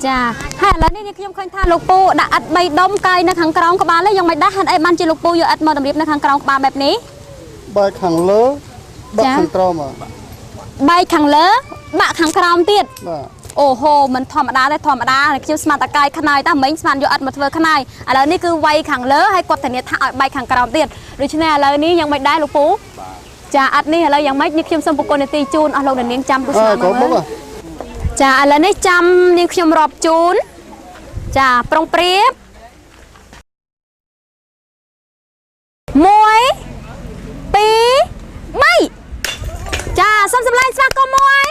จ้าให้แล้วนี่ខ្ញុំឃើញថាលោកពូដាក់អិត3ដុំកាយនៅខាងក្រោមក្បាលហើយយ៉ាងមិនដែរហេតុអីបានជាលោកពូយកអិតមកតម្រៀបនៅខាងក្រោមក្បាលបែបនេះបែកខាងលើបាក់ខាងក្រោមបែកខាងលើបាក់ខាងក្រោមទៀតបាទអូហូមិនធម្មតាទេធម្មតាខ្ញុំស្មានតកាយខ្នើយតាមិញស្មានយកអិតមកធ្វើខ្នើយឥឡូវនេះគឺវាយខាងលើហើយគាត់ធានាថាឲ្យបែកខាងក្រោមទៀតដូច្នេះឥឡូវនេះយ៉ាងមិនដែរលោកពូចាអិតនេះឥឡូវយ៉ាងម៉េចនេះខ្ញុំសូមប្រកបនាទីជូនអស់លោកនាងចាំទស្សនាមើលចាឥឡូវនេះចាំនាងខ្ញុំរាប់ជូនចាប្រុងព្រៀប1 2 3ចាសូមសម្លេងស្វាគមន៍មួយ